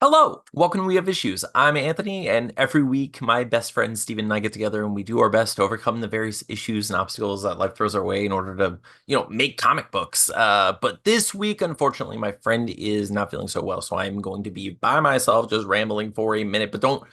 Hello, welcome to We Have Issues. I'm Anthony, and every week my best friend Steven and I get together and we do our best to overcome the various issues and obstacles that life throws our way in order to, make comic books. But this week, unfortunately, my friend is not feeling so well, so I'm going to be by myself, just rambling for a minute. But don't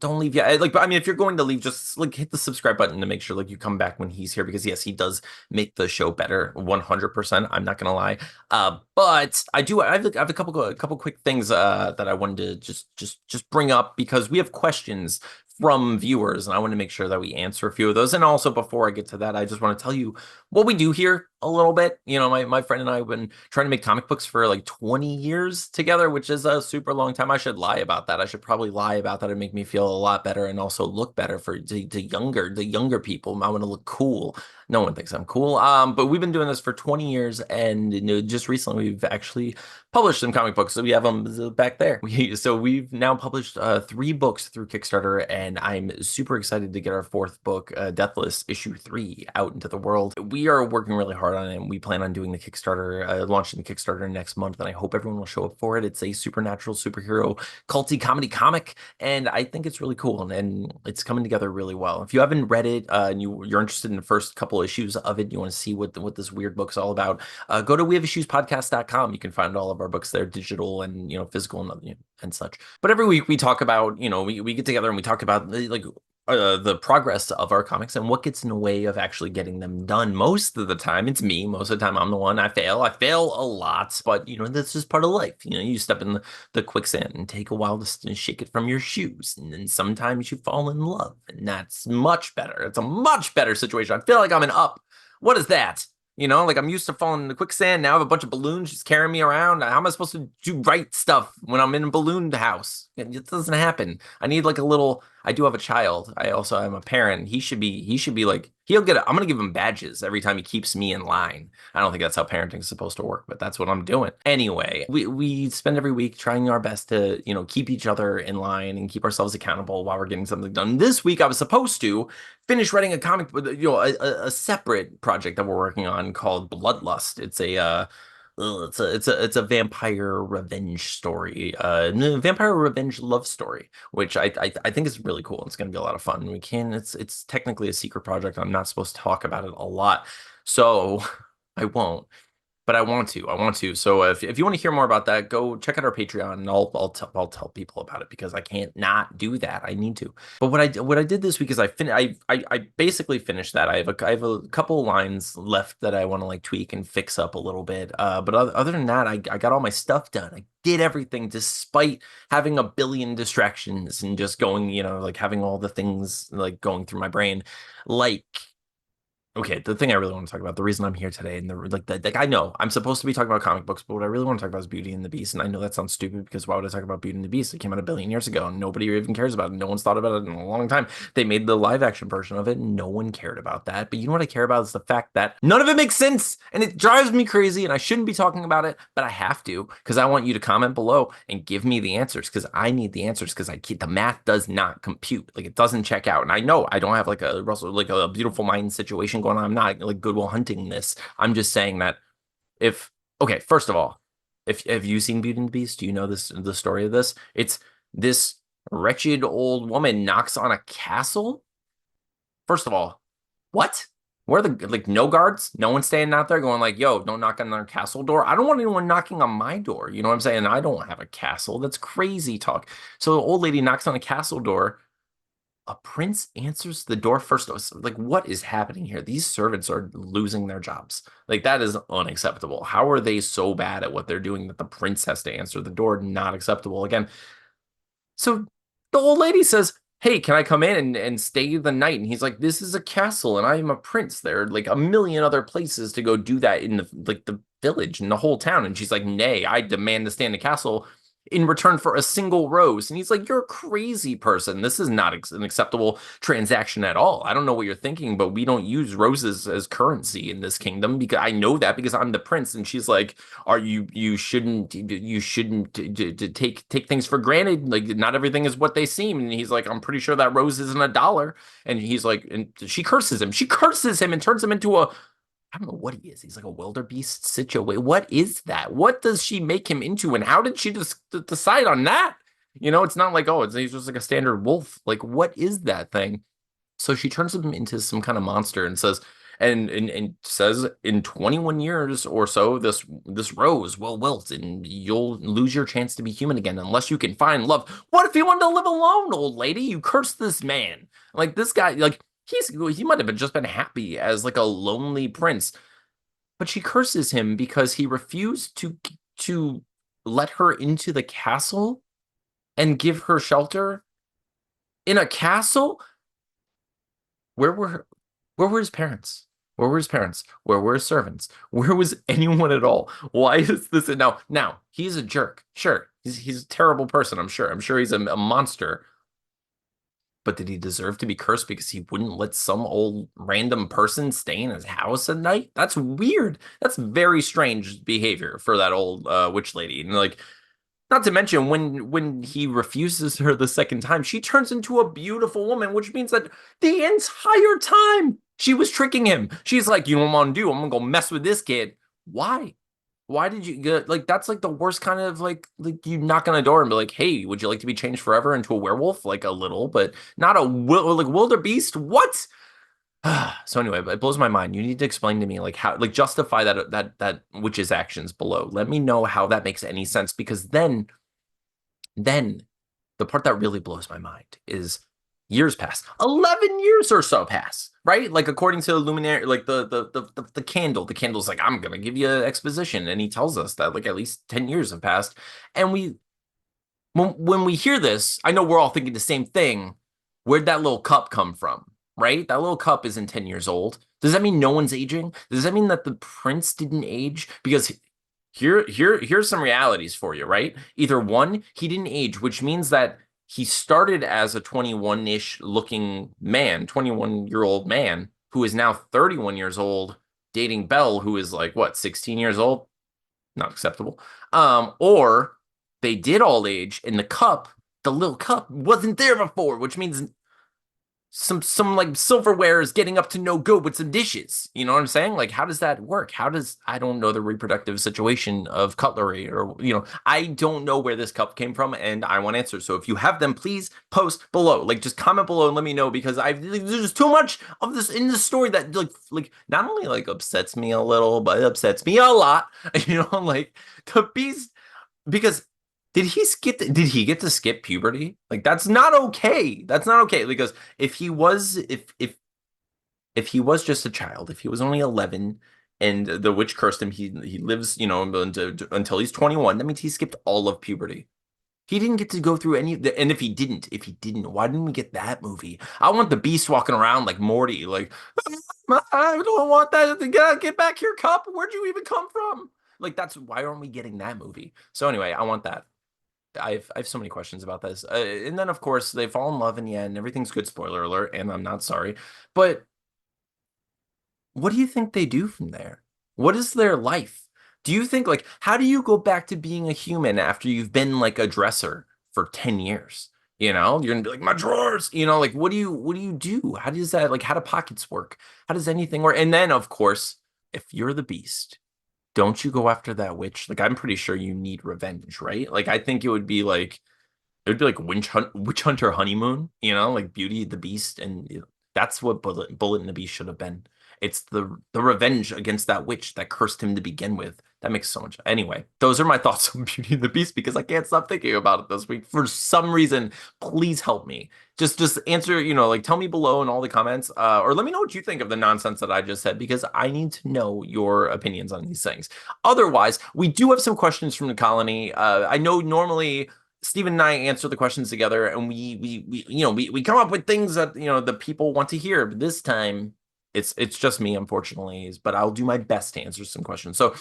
leave yet. But I mean, if you're going to leave, just like hit the subscribe button to make sure like you come back when he's here because yes, he does make the show better, 100%. I'm not gonna lie. But I have a couple quick things that I wanted to just bring up because we have questions from viewers, and I want to make sure that we answer a few of those. And also, before I get to that, I just want to tell you what we do here a little bit. My friend and I have been trying to make comic books for like 20 years together, which is a super long time. I should lie about that. I should probably lie about that and make me feel a lot better and also look better for the younger people. I want to look cool. No one thinks I'm cool. But we've been doing this for 20 years, and just recently we've actually published some comic books. So we have them back there. So we've now published 3 books through Kickstarter, and I'm super excited to get our 4th book, Deathless Issue 3, out into the world. We are working really hard on it, and we plan on doing the Kickstarter, launching the Kickstarter next month, and I hope everyone will show up for it. It's a supernatural superhero culty comedy comic, and I think it's really cool, and it's coming together really well. If you haven't read it, and you're interested in the first couple issues of it, you want to see what this weird book's all about, go to wehaveissuespodcast.com. You can find all of our books there, digital and physical and such. But every week we talk about, we get together and we talk about the progress of our comics and what gets in the way of actually getting them done. Most of the time, it's me. Most of the time, I'm the one. I fail. I fail a lot, but that's just part of life. You step in the quicksand and take a while to shake it from your shoes, and then sometimes you fall in love, and that's much better. It's a much better situation. I feel like I'm an up. What is that? Like I'm used to falling in the quicksand. Now I have a bunch of balloons just carrying me around. How am I supposed to do right stuff when I'm in a balloon house? It doesn't happen. I need like a little. I do have a child. I also am a parent. He should be like I'm gonna give him badges every time he keeps me in line. I don't think that's how parenting is supposed to work, but that's what I'm doing. Anyway, we spend every week trying our best to, keep each other in line and keep ourselves accountable while we're getting something done. This week I was supposed to finish writing a comic, a separate project that we're working on called Bloodlust. It's a vampire revenge story, vampire revenge love story, which I think is really cool. It's going to be a lot of fun. It's technically a secret project. I'm not supposed to talk about it a lot, so I won't. But I want to. I want to. So if you want to hear more about that, go check out our Patreon, and I'll tell people about it because I can't not do that. I need to. But what I did this week is I basically finished that. I have a couple lines left that I want to like tweak and fix up a little bit. But other than that, I got all my stuff done. I did everything despite having a billion distractions and just going, like having all the things like going through my brain, like. Okay, the thing I really want to talk about, the reason I'm here today, and I know I'm supposed to be talking about comic books, but what I really want to talk about is Beauty and the Beast. And I know that sounds stupid because why would I talk about Beauty and the Beast? It came out a billion years ago, and nobody even cares about it. No one's thought about it in a long time. They made the live action version of it, and no one cared about that. But you know what I care about is the fact that none of it makes sense, and it drives me crazy. And I shouldn't be talking about it, but I have to because I want you to comment below and give me the answers because I need the answers because the math does not compute. Like it doesn't check out. And I know I don't have like a beautiful mind situation going on. I'm not like Goodwill Hunting this. I'm just saying that okay, first of all, if have you seen Beauty and the Beast? Do you know the story of this? It's this wretched old woman knocks on a castle. First of all, what? Where are the like no guards? No one standing out there going like, yo, don't knock on their castle door. I don't want anyone knocking on my door. You know what I'm saying? I don't have a castle. That's crazy talk. So the old lady knocks on a castle door. A prince answers the door first. Like, what is happening here? These servants are losing their jobs. Like, that is unacceptable. How are they so bad at what they're doing that the prince has to answer the door? Not acceptable. Again, so the old lady says, hey, can I come in and stay the night? And he's like, this is a castle and I am a prince. There are like a million other places to go do that in the village and the whole town. And she's like, nay, I demand to stay in the castle in return for a single rose. And he's like, you're a crazy person. This is not an acceptable transaction at all. I don't know what you're thinking, but we don't use roses as currency in this kingdom because I know that because I'm the prince. And she's like, are you shouldn't take things for granted. Like not everything is what they seem. And he's like, I'm pretty sure that rose isn't $1. And he's like, and she curses him and turns him into I don't know what he is. He's like a wildebeest situation. What is that? What does she make him into? And how did she just decide on that? It's not like, oh, he's just like a standard wolf. Like, what is that thing? So she turns him into some kind of monster and says, and says in 21 years or so, this rose will wilt and you'll lose your chance to be human again unless you can find love. What if he wanted to live alone, old lady? You curse this man. Like this guy, like he might have just been happy as like a lonely prince, but she curses him because he refused to let her into the castle and give her shelter in a castle. Where were where were his parents? Where were his parents? Where were his servants? Where was anyone at all? Why is this? Now he's a jerk. Sure, he's a terrible person. I'm sure. I'm sure he's a monster. But did he deserve to be cursed because he wouldn't let some old random person stay in his house at night? That's weird. That's very strange behavior for that old witch lady. And like, not to mention when he refuses her the second time, she turns into a beautiful woman, which means that the entire time she was tricking him. She's like, you know what I'm gonna do? I'm gonna go mess with this kid. Why? Why did you get like that's like the worst kind of like you knock on a door and be like, hey, would you like to be changed forever into a werewolf? Like a little, but not a like wildebeest. What? So anyway, it blows my mind. You need to explain to me like how like justify that witch's actions below. Let me know how that makes any sense because then the part that really blows my mind is years pass. 11 years or so pass, right? Like according to the luminary like the candle, the candle's like I'm going to give you exposition and he tells us that like at least 10 years have passed and when we hear this, I know we're all thinking the same thing. Where'd that little cup come from? Right? That little cup isn't 10 years old. Does that mean no one's aging? Does that mean that the prince didn't age? Because here's some realities for you, right? Either one, he didn't age, which means that he started as a 21-ish looking man, 21-year-old man, who is now 31 years old, dating Belle, who is like, what, 16 years old? Not acceptable. Or they did all age, and the little cup, wasn't there before, which means some like silverware is getting up to no good with some dishes. You know what I'm saying? Like, how does that work? I don't know the reproductive situation of cutlery or, I don't know where this cup came from and I want answers. So if you have them, please post below. Like, just comment below and let me know because there's too much of this in this story that like not only like upsets me a little, but it upsets me a lot. Like the beast because did he get to skip puberty? Like that's not okay. That's not okay because if he was just a child, if he was only 11 and the witch cursed him, he lives, until he's 21, that means he skipped all of puberty. He didn't get to go through any of the, and if he didn't, why didn't we get that movie? I want the beast walking around like Morty, like I don't want that. Get back here, cup. Where'd you even come from? Like that's why aren't we getting that movie? So anyway, I want that. I have so many questions about this. And then of course they fall in love in the end. Everything's good. Spoiler alert. And I'm not sorry. But what do you think they do from there? What is their life? Do you think like how do you go back to being a human after you've been like a dresser for 10 years? You're gonna be like my drawers, like what do you do? How does that like how do pockets work? How does anything work? And then of course, if you're the beast, don't you go after that witch? Like I'm pretty sure you need revenge, right? Like I think it would be like witch hunter honeymoon, like Beauty and the Beast, and that's what Bullet and the Beast should have been. It's the revenge against that witch that cursed him to begin with. That makes so much. Anyway, those are my thoughts on Beauty and the Beast because I can't stop thinking about it this week for some reason. Please help me. Just answer, like tell me below in all the comments, or let me know what you think of the nonsense that I just said because I need to know your opinions on these things. Otherwise, we do have some questions from the colony. I know normally Steven and I answer the questions together, and we come up with things that the people want to hear. But this time, it's just me, unfortunately. But I'll do my best to answer some questions. So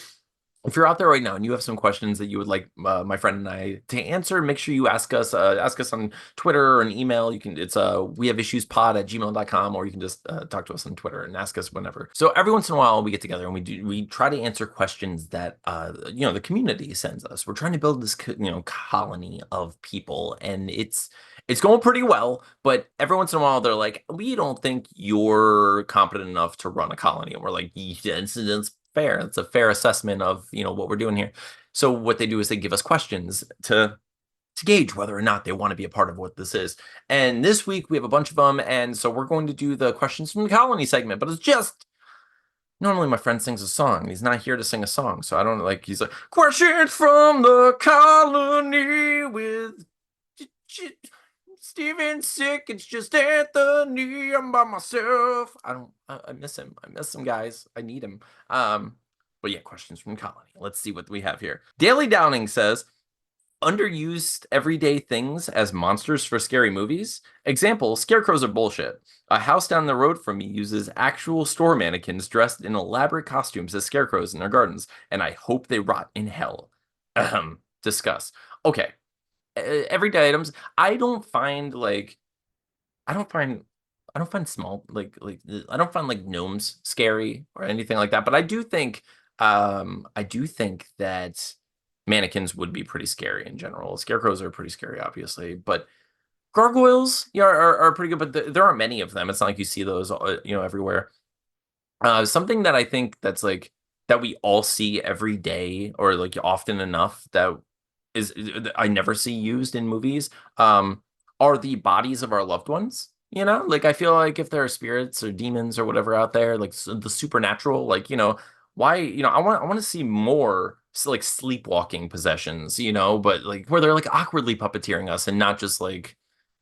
if you're out there right now and you have some questions that you would like my friend and I to answer, make sure you ask us on Twitter or an email. You can it's we have issues pod at gmail.com, or you can just talk to us on Twitter and ask us whenever. So every once in a while we get together and we try to answer questions that the community sends us. We're trying to build this colony of people, and it's going pretty well, but every once in a while they're like, we don't think you're competent enough to run a colony. And we're like, yes, it's fair. It's a fair assessment of, what we're doing here. So what they do is they give us questions to gauge whether or not they want to be a part of what this is. And this week we have a bunch of them, and so we're going to do the questions from the colony segment, but it's just normally my friend sings a song. He's not here to sing a song, so I don't like. He's like questions from the colony with Steven's sick. It's just Anthony. I'm by myself. I don't. I miss him. I miss him, guys. I need him. But yeah, questions from Colony. Let's see what we have here. Daily Downing says, underused everyday things as monsters for scary movies. Example, scarecrows are bullshit. A house down the road from me uses actual store mannequins dressed in elaborate costumes as scarecrows in their gardens, and I hope they rot in hell. Discuss. Okay. Everyday items. I don't find like I don't find I don't find small I don't find like gnomes scary or anything like that. But I do think that mannequins would be pretty scary in general. Scarecrows are pretty scary, obviously, but gargoyles, yeah, are pretty good. But there aren't many of them. It's not like you see those, everywhere. Something that I think that's like that we all see every day or like often enough that is I never see used in movies, are the bodies of our loved ones. Like I feel like if there are spirits or demons or whatever out there, like the supernatural, like why, I want to see more like sleepwalking possessions, but like where they're like awkwardly puppeteering us and not just like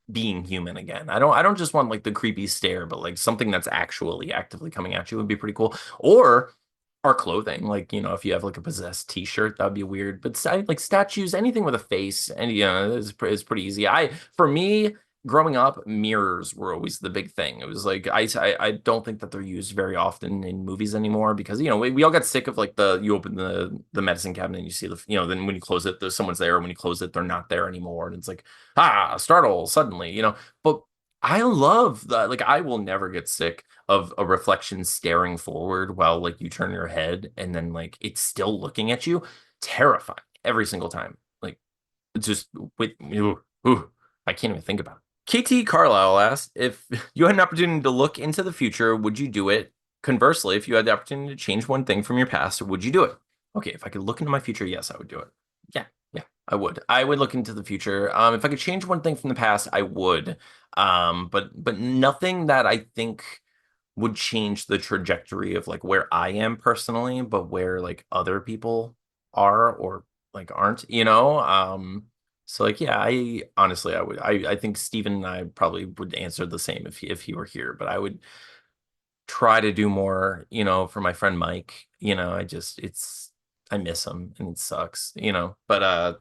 being human again. I don't just want like the creepy stare, but like something that's actually actively coming at you would be pretty cool. Or our clothing, like if you have like a possessed T-shirt, that'd be weird. But like statues, anything with a face, and is pretty easy. For me, growing up, mirrors were always the big thing. It was like I don't think that they're used very often in movies anymore because we all got sick of like you open the medicine cabinet and you see then when you close it, there's someone's there. When you close it, they're not there anymore, and it's like startle suddenly. But I love that. Like I will never get sick of a reflection staring forward while like you turn your head and then like it's still looking at you. Terrifying every single time. Like it's just with I can't even think about it. KT Carlisle asked, if you had an opportunity to look into the future, would you do it? Conversely, if you had the opportunity to change one thing from your past, would you do it? Okay, if I could look into my future, yes, I would do it. Yeah, yeah, I would. I would look into the future. If I could change one thing from the past, I would. But nothing that I think would change the trajectory of like where I am personally, but where like other people are or like aren't, so like yeah, I honestly I would I think Steven and I probably would answer the same if he were here, but I would try to do more, for my friend Mike. I miss him and it sucks, but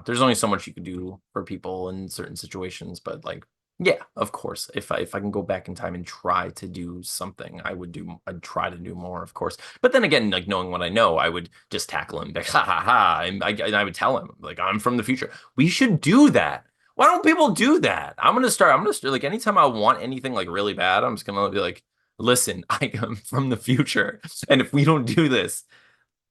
there's only so much you can do for people in certain situations, but like, yeah, of course, if I can go back in time and try to do something, I'd try to do more, of course. But then again, like knowing what I know, I would just tackle him, like, ha ha ha, and I would tell him, like, I'm from the future. We should do that. Why don't people do that? I'm gonna start like anytime I want anything like really bad, I'm just gonna be like, listen, I am from the future, and if we don't do this,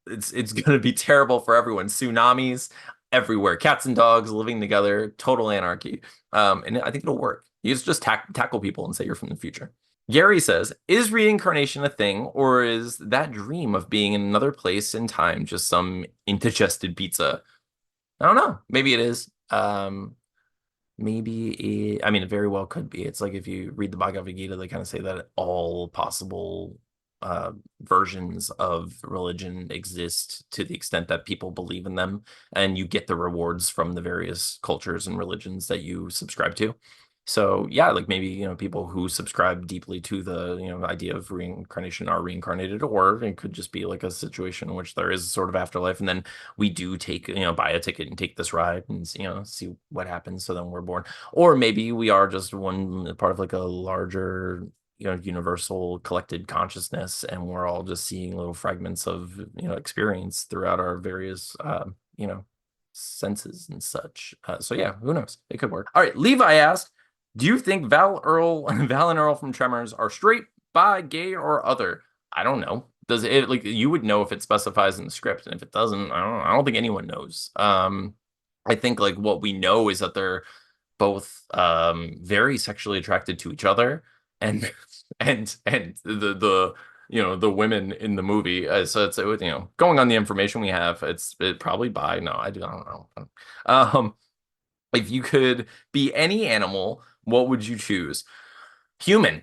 it's going to be terrible for everyone. Tsunamis everywhere, cats and dogs living together, total anarchy. And I think it'll work. You just tackle people and say you're from the future. Gary says, is reincarnation a thing, or is that dream of being in another place in time just some indigested pizza? I don't know. Maybe it is. I mean, it very well could be. It's like if you read the Bhagavad Gita, they kind of say that all possible versions of religion exist to the extent that people believe in them, and you get the rewards from the various cultures and religions that you subscribe to. So yeah, like maybe people who subscribe deeply to the idea of reincarnation are reincarnated, or it could just be like a situation in which there is a sort of afterlife, and then we do take buy a ticket and take this ride and see what happens. So then we're born, or maybe we are just one part of like a larger universal collected consciousness, and we're all just seeing little fragments of experience throughout our various senses and such. So yeah, who knows? It could work. All right, Levi asked, do you think Val and Earl from Tremors are straight, bi, gay, or other? I don't know. Does it like you would know if it specifies in the script, and if it doesn't, I don't think anyone knows. I think like what we know is that they're both very sexually attracted to each other, and and the women in the movie. So it's going on the information we have, it probably bi. No, I don't know. Um, if you could be any animal, what would you choose? Human.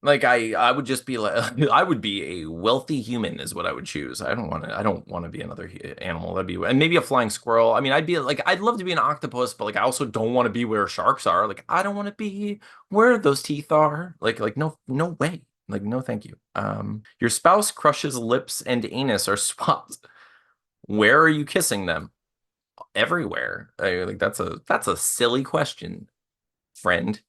Like I would just be like I would be a wealthy human is what I would choose. I don't want to be another animal. That'd be and maybe a flying squirrel. I mean, I'd be like I'd love to be an octopus, but like I also don't want to be where sharks are. Like I don't want to be where those teeth are. Like no way. Like no thank you. Your spouse crushes lips and anus are swapped. Where are you kissing them? Everywhere. Like that's a silly question, friend.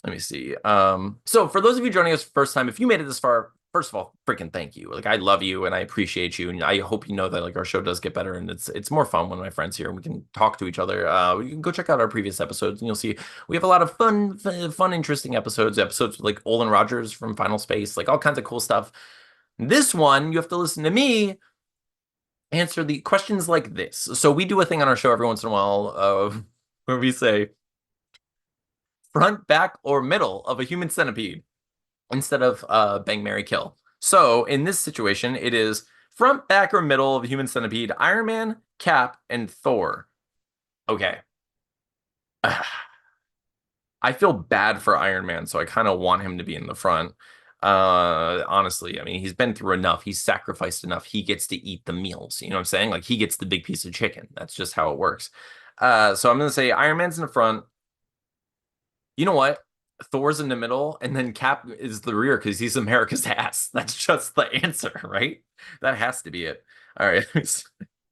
Let me see. So for those of you joining us first time, if you made it this far, first of all, freaking thank you. Like I love you and I appreciate you, and I hope you know that like our show does get better and it's more fun when my friends here and we can talk to each other. You can go check out our previous episodes and you'll see we have a lot of fun, interesting episodes with like Olin Rogers from Final Space, like all kinds of cool stuff. This one, you have to listen to me answer the questions like this. So we do a thing on our show every once in a while, where we say front, back, or middle of a human centipede instead of bang, marry, kill. So in this situation, it is front, back, or middle of a human centipede, Iron Man, Cap, and Thor. Okay. I feel bad for Iron Man, so I kind of want him to be in the front. Honestly, I mean, he's been through enough. He's sacrificed enough. He gets to eat the meals. You know what I'm saying? Like he gets the big piece of chicken. That's just how it works. So I'm gonna say Iron Man's in the front. You know what? Thor's in the middle, and then Cap is the rear because he's America's ass. That's just the answer, right? That has to be it. All right.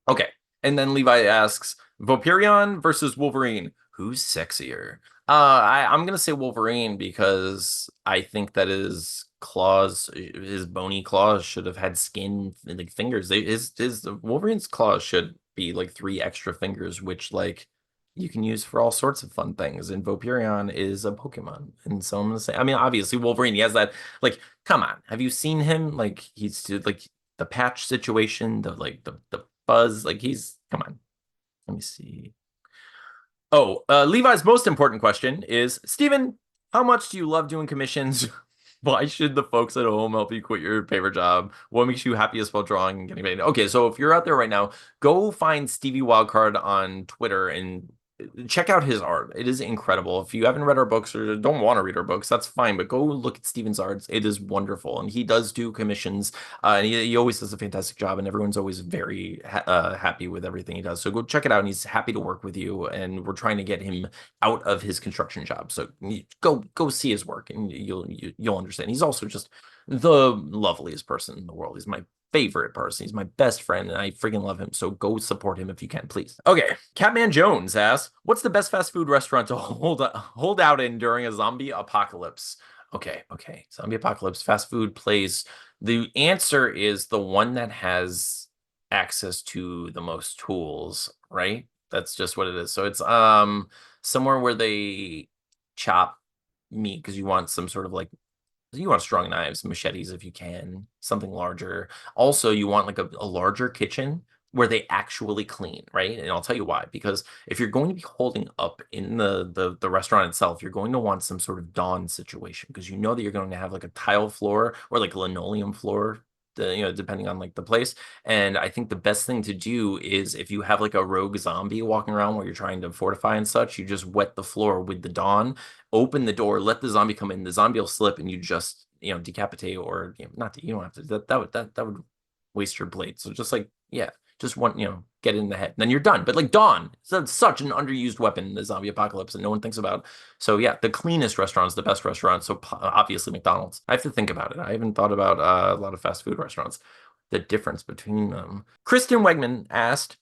Okay. And then Levi asks, Vaporeon versus Wolverine. Who's sexier? I'm gonna say Wolverine because I think that his claws, his bony claws, should have had skin like fingers. His Wolverine's claws should be like 3 extra fingers, which like you can use for all sorts of fun things. And Vaporeon is a Pokemon, and so I'm gonna say. I mean, obviously Wolverine. He has that. Like, come on, have you seen him? Like, he's like the patch situation, the buzz. Like, he's come on. Let me see. Oh, Levi's most important question is, Steven, how much do you love doing commissions? Why should the folks at home help you quit your paper job? What makes you happiest while drawing and getting paid? Okay, so if you're out there right now, go find Stevie Wildcard on Twitter and check out his art. It is incredible. If you haven't read our books or don't want to read our books, that's fine, but go look at Steven's arts. It is wonderful. And he does do commissions, and he always does a fantastic job, and everyone's always very happy with everything he does. So go check it out, and he's happy to work with you, and we're trying to get him out of his construction job. So go see his work, and you'll understand. He's also just the loveliest person in the world. He's my favorite person. He's my best friend, and I freaking love him. So go support him if you can, please. Okay, Catman Jones asks, "What's the best fast food restaurant to hold out in during a zombie apocalypse?" Okay, zombie apocalypse fast food place. The answer is the one that has access to the most tools, right? That's just what it is. So it's somewhere where they chop meat because you want some sort of like you want strong knives, machetes if you can, something larger. Also, you want like a larger kitchen where they actually clean, right? And I'll tell you why. Because if you're going to be holding up in the restaurant itself, you're going to want some sort of dawn situation because you know that you're going to have like a tile floor or like a linoleum floor. Depending on like the place. And I think the best thing to do is if you have like a rogue zombie walking around where you're trying to fortify and such, you just wet the floor with the dawn, open the door, let the zombie come in, the zombie will slip, and you just decapitate or not you don't have to that would waste your blade. So just like just want get it in the head, then you're done. But like dawn, it's such an underused weapon in the zombie apocalypse, and no one thinks about. So yeah, the cleanest restaurant is the best restaurant. So obviously McDonald's. I have to think about it. I haven't thought about a lot of fast food restaurants. The difference between them. Kristen Wegman asked,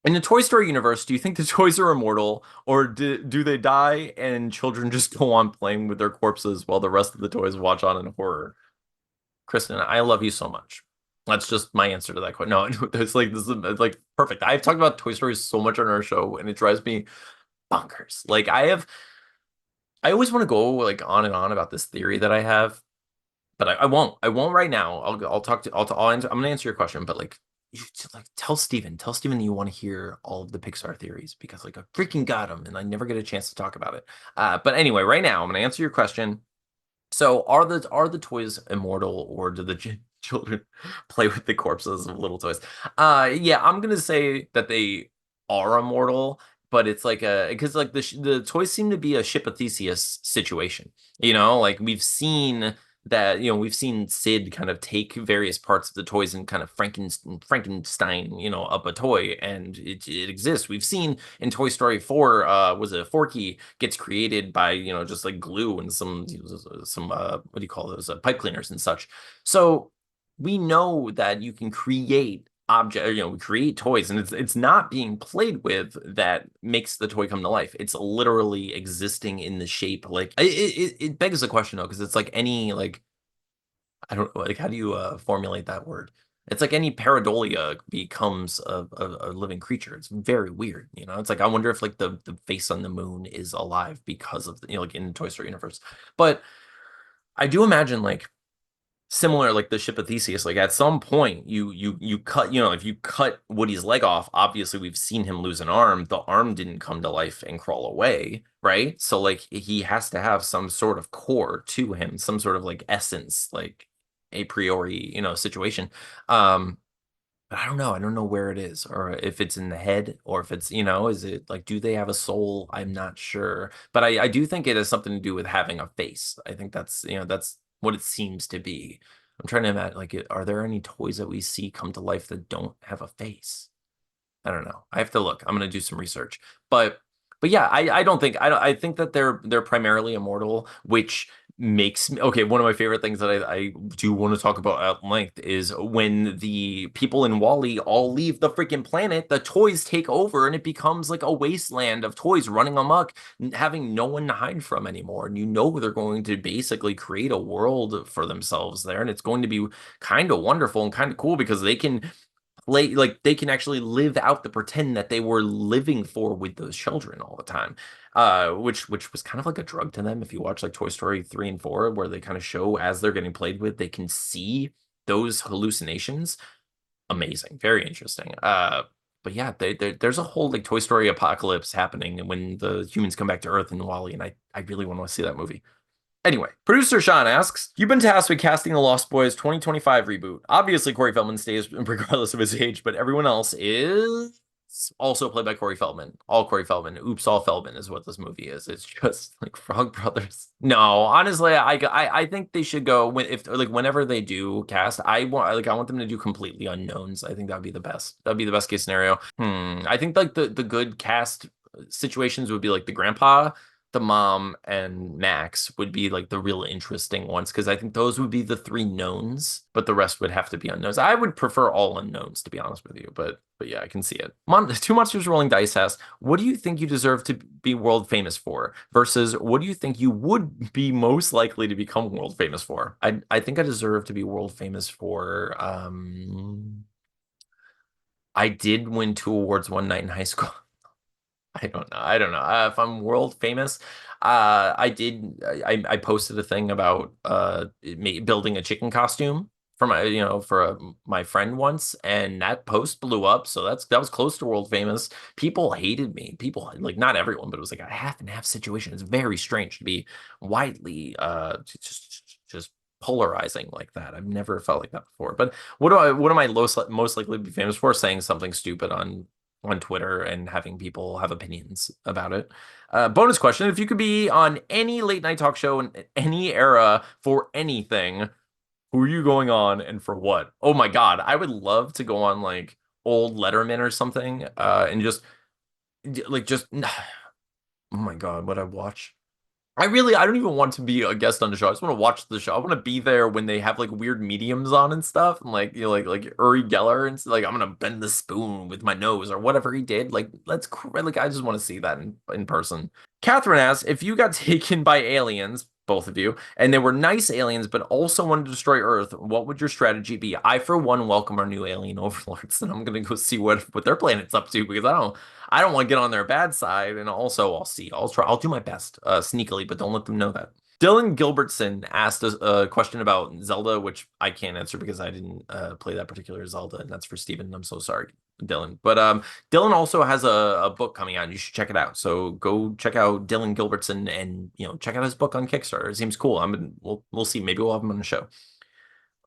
In the Toy Story universe, do you think the toys are immortal, or do they die and children just go on playing with their corpses while the rest of the toys watch on in horror? Kristen, I love you so much. That's just my answer to that question. No, it's like this is like perfect. I've talked about Toy Story so much on our show, and it drives me bonkers. Like I always want to go like on and on about this theory that I have, but I won't. I won't right now. I'll talk to I'll answer. I'm gonna answer your question, but like you should, like tell Steven that you want to hear all of the Pixar theories because like I freaking got them, and I never get a chance to talk about it. But anyway, right now I'm gonna answer your question. So are the toys immortal, or do the children play with the corpses of little toys? Yeah, I'm gonna say that they are immortal, but it's like a because like the toys seem to be a ship of Theseus situation. Like we've seen Sid kind of take various parts of the toys and kind of Frankenstein, up a toy, and it exists. We've seen in Toy Story 4, was it Forky gets created by, just like glue and some what do you call those, pipe cleaners and such. So we know that you can create object, we create toys, and it's not being played with that makes the toy come to life. It's literally existing in the shape. Like it begs the question though, because it's like any like I don't like how do you formulate that word? It's like any pareidolia becomes a living creature. It's very weird, It's like I wonder if like the face on the moon is alive because of like in the Toy Story universe. But I do imagine like similar like the ship of Theseus, like at some point you cut, if you cut Woody's leg off, obviously we've seen him lose an arm. The arm didn't come to life and crawl away, right? So like he has to have some sort of core to him, some sort of like essence, like a priori, situation. But I don't know. I don't know where it is, or if it's in the head, or if it's, is it like, do they have a soul? I'm not sure. But I do think it has something to do with having a face. I think that's what it seems to be. I'm trying to imagine, like, are there any toys that we see come to life that don't have a face? I don't know. I have to look. I'm gonna do some research. But yeah, I think that they're primarily immortal, which makes me okay. One of my favorite things that I do want to talk about at length is when the people in Wall-E all leave the freaking planet, the toys take over and it becomes like a wasteland of toys running amok, having no one to hide from anymore. And they're going to basically create a world for themselves there, and it's going to be kind of wonderful and kind of cool because they can actually live out the pretend that they were living for with those children all the time, which was kind of like a drug to them. If you watch like Toy Story 3 and 4, where they kind of show as they're getting played with, they can see those hallucinations. Amazing, very interesting. But yeah, there's a whole like Toy Story apocalypse happening when the humans come back to Earth and Wall-E, and I really want to see that movie. Anyway, producer Sean asks, you've been tasked with casting the Lost Boys 2025 reboot. Obviously, Corey Feldman stays regardless of his age, but everyone else is also played by Corey Feldman. All Corey Feldman. Oops, all Feldman is what this movie is. It's just like Frog Brothers. No, honestly, I think they should go if like whenever they do cast, I want them to do completely unknowns. I think that'd be the best. That'd be the best case scenario. I think like the good cast situations would be like the grandpa, the mom, and Max would be like the real interesting ones because I think those would be the three knowns, but the rest would have to be unknowns. I would prefer all unknowns to be honest with you, but yeah, I can see it. Two Monsters Rolling Dice asks, what do you think you deserve to be world famous for? Versus what do you think you would be most likely to become world famous for? I think I deserve to be world famous for I did win two awards one night in high school. I don't know. I don't know. If I'm world famous, I posted a thing about building a chicken costume for my friend once, and that post blew up. So that was close to world famous. People hated me. People, like, not everyone, but it was like a half and half situation. It's very strange to be widely just polarizing like that. I've never felt like that before. But what am I most likely to be famous for? Saying something stupid on Twitter and having people have opinions about it. Bonus question: if you could be on any late night talk show in any era for anything, who are you going on and for what? Oh my God, I would love to go on like old Letterman or something, and just oh my God, what I watch. I don't even want to be a guest on the show. I just want to watch the show. I want to be there when they have like weird mediums on and stuff, and like like Uri Geller and like I'm gonna bend the spoon with my nose or whatever he did. Like like I just want to see that in person. Catherine asks if you got taken by aliens, both of you, and they were nice aliens but also wanted to destroy Earth. What would your strategy be? I, for one, welcome our new alien overlords, and I'm gonna go see what their planet's up to because I don't want to get on their bad side, and also I'll see. I'll do my best, sneakily, but don't let them know that. Dylan Gilbertson asked a question about Zelda, which I can't answer because I didn't play that particular Zelda, and that's for Steven. I'm so sorry, Dylan. But Dylan also has a book coming out. You should check it out. So go check out Dylan Gilbertson and check out his book on Kickstarter. It seems cool. We'll see. Maybe we'll have him on the show.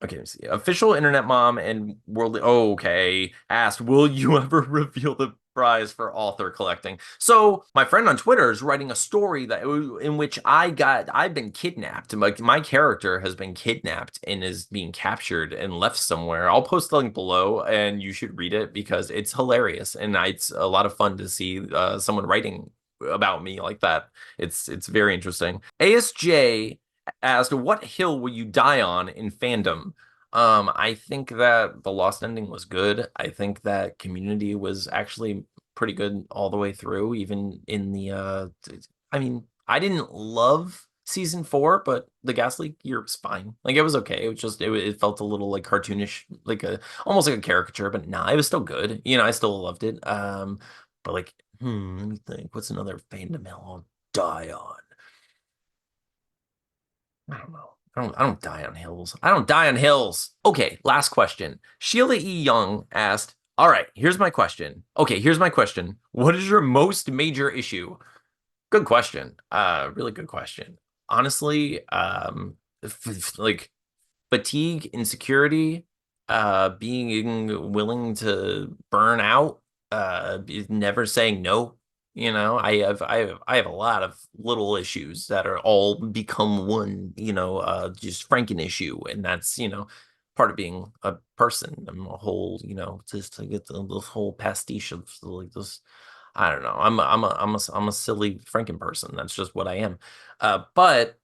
Okay, let's see. Official internet mom and worldly. Oh, okay. Asked, will you ever reveal the prize for author collecting? So my friend on Twitter is writing a story that in which I've been kidnapped. My character has been kidnapped and is being captured and left somewhere. I'll post the link below, and you should read it because it's hilarious and it's a lot of fun to see someone writing about me like that. It's very interesting. ASJ asked, what hill will you die on in fandom? I think that the Lost ending was good. I think that Community was actually pretty good all the way through, even in the I mean, I didn't love season 4, but the gas leak year was fine. Like it was okay. It was just it felt a little like cartoonish, like a almost like a caricature, but nah, it was still good. I still loved it. But like, let me think. What's another fandom hill I'll die on? I don't know. I don't die on hills. I don't die on hills. Okay, last question. Sheila E. Young asked, all right, here's my question. Okay, here's my question. What is your most major issue? Good question. Really good question. Honestly, like fatigue, insecurity, being willing to burn out, never saying no. I have a lot of little issues that are all become one, just Franken issue, and that's part of being a person. I'm a whole, just to get the whole pastiche of like this. I don't know. I'm a silly Franken person. That's just what I am. But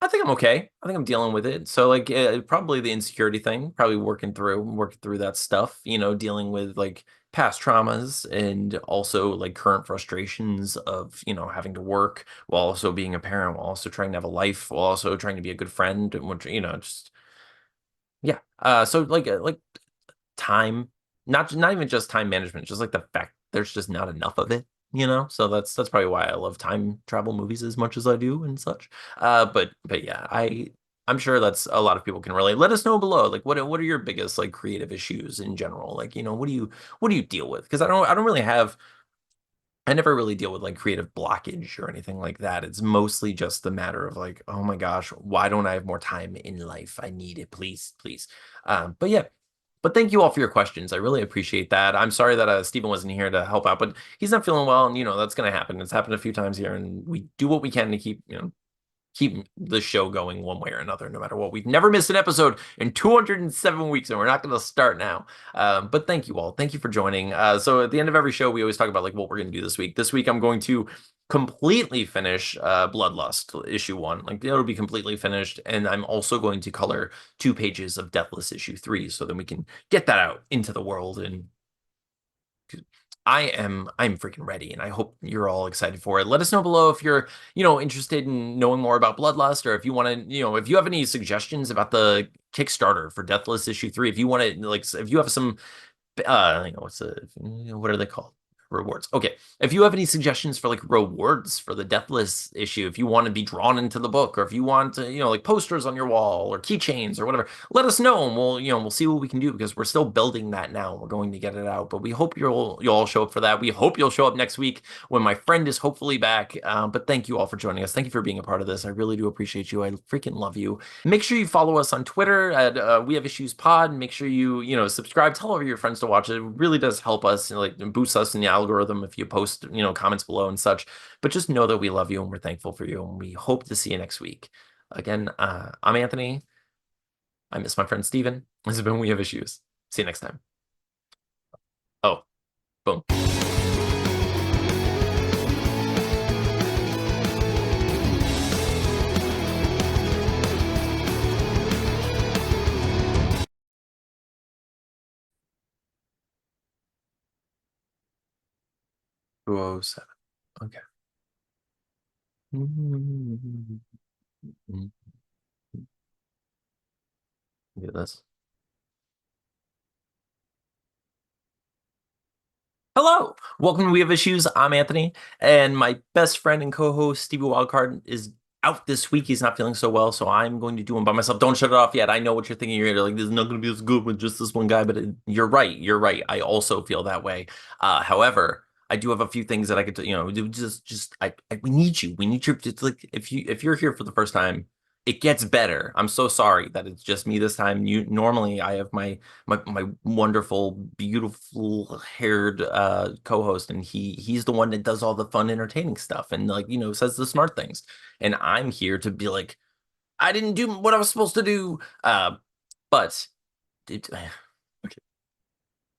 I think I'm okay. I think I'm dealing with it. So like probably the insecurity thing, probably working through that stuff, dealing with like past traumas and also like current frustrations of, having to work while also being a parent, while also trying to have a life, while also trying to be a good friend, and which, just yeah. So like time, not even just time management, just like the fact there's just not enough of it, so that's probably why I love time travel movies as much as I do and such. But yeah, I'm sure that's a lot of people can relate. Let us know below, like what are your biggest like creative issues in general? Like, what do you deal with? Because I don't really have, I never really deal with like creative blockage or anything like that. It's mostly just the matter of like, oh my gosh, why don't I have more time in life? I need it, please, please. But yeah, but thank you all for your questions. I really appreciate that. I'm sorry that Stephen wasn't here to help out, but he's not feeling well, and that's going to happen. It's happened a few times here, and we do what we can to keep the show going one way or another, no matter what. We've never missed an episode in 207 weeks, and we're not going to start now. But thank you all. Thank you for joining. So at the end of every show, we always talk about like what we're going to do this week. This week, I'm going to completely finish Bloodlust issue 1. Like it'll be completely finished, and I'm also going to color 2 pages of Deathless issue 3, so then we can get that out into the world. And I'm freaking ready, and I hope you're all excited for it. Let us know below if you're, interested in knowing more about Bloodlust, or if you want to, if you have any suggestions about the Kickstarter for Deathless issue 3, if you want to, like, if you have some, what are they called? Rewards. Okay. If you have any suggestions for like rewards for the Deathless issue, if you want to be drawn into the book, or if you want to, like posters on your wall or keychains or whatever, let us know, and we'll see what we can do, because we're still building that now. We're going to get it out, but we hope you'll all show up for that. We hope you'll show up next week when my friend is hopefully back. But thank you all for joining us. Thank you for being a part of this. I really do appreciate you. I freaking love you. Make sure you follow us on Twitter at We Have Issues Pod. Make sure you subscribe. Tell all your friends to watch it. It really does help us, like boost us in the algorithm if you post comments below and such. But just know that we love you and we're thankful for you, and we hope to see you next week. Again, I'm Anthony. I miss my friend Steven. This has been We Have Issues. See you next time. Oh, boom. 207. Okay. Mm, Look at this. Hello, welcome to We Have Issues. I'm Anthony, and my best friend and co-host Stevie Wildcard is out this week. He's not feeling so well, so I'm going to do him by myself. Don't shut it off yet. I know what you're thinking. You're like, "This is not going to be as good with just this one guy," but you're right. You're right. I also feel that way. However, I do have a few things that I could, we need you. We need your. It's like if you're here for the first time, it gets better. I'm so sorry that it's just me this time. You normally I have my wonderful, beautiful haired co-host, and he's the one that does all the fun, entertaining stuff, and like says the smart things. And I'm here to be like, I didn't do what I was supposed to do. But it,